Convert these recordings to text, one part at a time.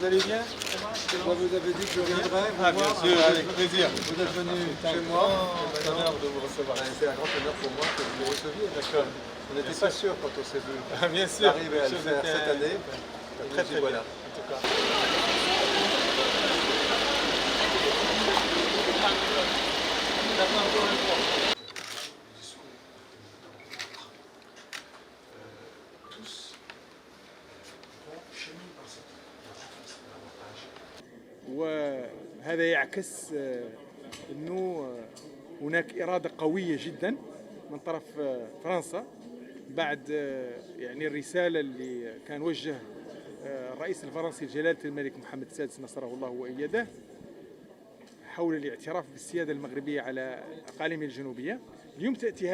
Vous allez bien? Moi, vous avez dit que je viendrais. Ah, bien sûr, avec plaisir. Vous êtes venu chez moi. C'est un honneur de vous recevoir. C'est un grand honneur pour moi que vous me receviez. D'accord. On n'était pas sûr quand on s'est vu. Ah, bien sûr. Arrivé à le faire cette année. Très très voilà. bien. En tout cas. وهذا يعكس أنه هناك إرادة قوية جدا من طرف فرنسا بعد يعني الرسالة اللي كان وجه الرئيس الفرنسي جلالة الملك محمد السادس نصره الله وأيده حول الاعتراف بالسيادة المغربية على أقاليم الجنوبية. اليوم تأتي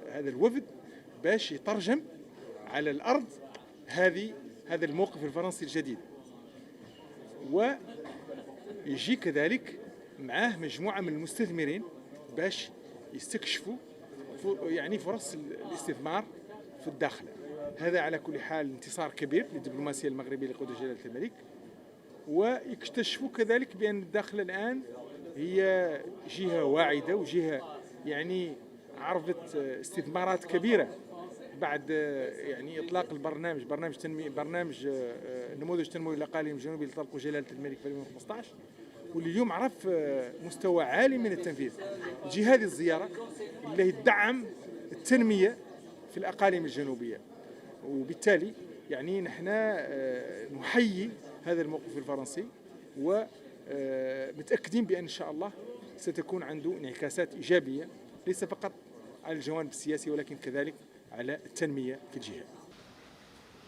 هذا الوفد باش يترجم على الأرض هذا الموقف الفرنسي الجديد، ويجي كذلك معاه مجموعة من المستثمرين باش يستكشفوا يعني فرص الاستثمار في الداخل. هذا على كل حال انتصار كبير للدبلوماسية المغربية لقيادة جلالة الملك، ويكتشفوا كذلك بأن الداخل الآن هي جهة واعدة وجهة يعني عرفت استثمارات كبيرة بعد يعني إطلاق برنامج نموذج تنموي الأقاليم الجنوبية اللي طلقه جلالة الملك في 2015، واللي اليوم عرف مستوى عالي من التنفيذ. تجي هذه الزيارة اللي تدعم التنمية في الأقاليم الجنوبية، وبالتالي يعني نحن نحيي هذا الموقف الفرنسي ومتأكدين بأن إن شاء الله ستكون عنده انعكاسات إيجابية ليس فقط على الجوانب السياسي ولكن كذلك على التنمية في الجهة.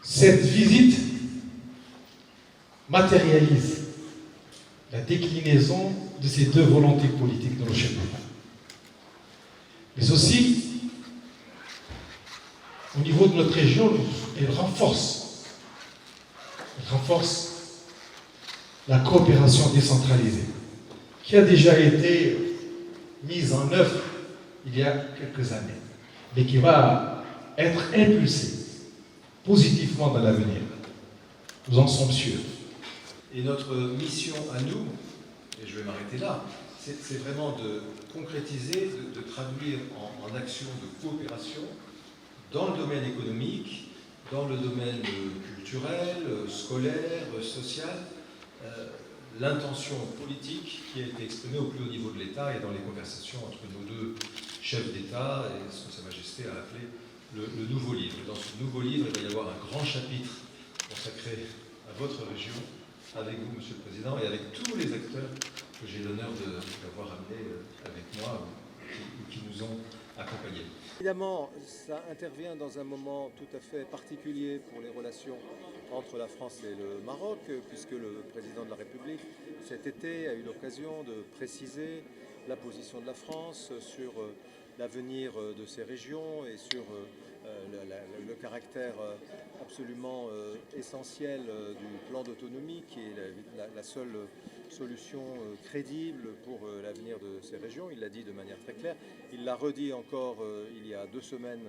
Cette visite matérialise la déclinaison de ces deux volontés politiques de nos chefs d'État. Mais aussi, au niveau de notre région, elle renforce la coopération décentralisée qui a déjà été mise en œuvre il y a quelques années, mais qui va être impulsée positivement dans l'avenir. Nous en sommes sûrs. Et notre mission à nous, et je vais m'arrêter là, c'est vraiment de concrétiser, de traduire en action de coopération dans le domaine économique, dans le domaine culturel, scolaire, social, l'intention politique qui a été exprimée au plus haut niveau de l'État et dans les conversations entre nos deux chefs d'État et ce que Sa Majesté a appelé le nouveau livre. Dans ce nouveau livre, il va y avoir un grand chapitre consacré à votre région, avec vous, Monsieur le Président, et avec tous les acteurs que j'ai l'honneur d'avoir amenés avec moi ou qui nous ont accompagnés. Évidemment, ça intervient dans un moment tout à fait particulier pour les relations entre la France et le Maroc, puisque le président de la République, cet été, a eu l'occasion de préciser la position de la France sur l'avenir de ces régions et sur le caractère absolument essentiel du plan d'autonomie qui est la seule solution crédible pour l'avenir de ces régions. Il l'a dit de manière très claire. Il l'a redit encore il y a 2 semaines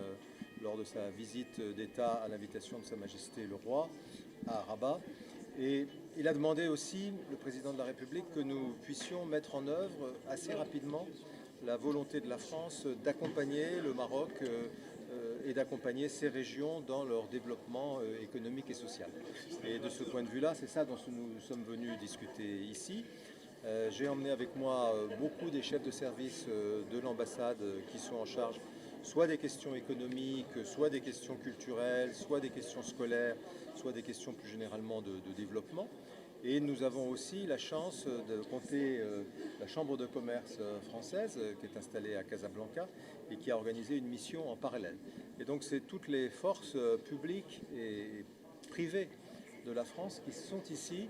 lors de sa visite d'État à l'invitation de Sa Majesté le Roi à Rabat. Et il a demandé aussi, le président de la République, que nous puissions mettre en œuvre assez rapidement la volonté de la France d'accompagner le Maroc et d'accompagner ces régions dans leur développement économique et social. Et de ce point de vue-là, c'est ça dont nous sommes venus discuter ici. J'ai emmené avec moi beaucoup des chefs de service de l'ambassade qui sont en charge soit des questions économiques, soit des questions culturelles, soit des questions scolaires, soit des questions plus généralement de développement. Et nous avons aussi la chance de compter la Chambre de commerce française qui est installée à Casablanca et qui a organisé une mission en parallèle. Et donc c'est toutes les forces publiques et privées de la France qui sont ici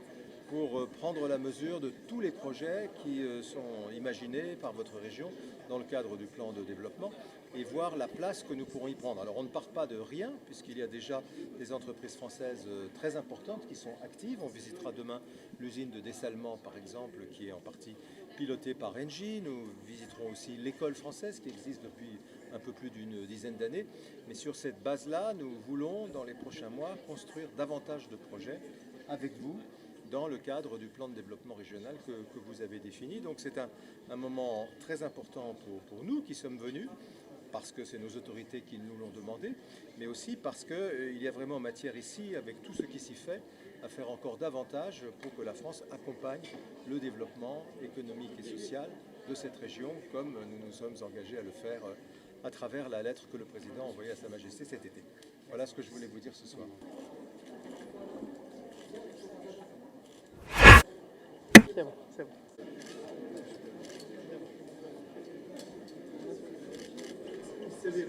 pour prendre la mesure de tous les projets qui sont imaginés par votre région dans le cadre du plan de développement. et voir la place que nous pourrons y prendre. Alors on ne part pas de rien, puisqu'il y a déjà des entreprises françaises très importantes qui sont actives. On visitera demain l'usine de dessalement, par exemple, qui est en partie pilotée par Engie. Nous visiterons aussi l'école française qui existe depuis un peu plus d'une dizaine d'années. Mais sur cette base-là, nous voulons, dans les prochains mois, construire davantage de projets avec vous, dans le cadre du plan de développement régional que vous avez défini. Donc c'est un moment très important pour nous qui sommes venus, parce que c'est nos autorités qui nous l'ont demandé, mais aussi parce qu'il y a vraiment matière ici, avec tout ce qui s'y fait, à faire encore davantage pour que la France accompagne le développement économique et social de cette région, comme nous nous sommes engagés à le faire à travers la lettre que le président a envoyée à Sa Majesté cet été. Voilà ce que je voulais vous dire ce soir. C'est bon, c'est bon. C'est bien.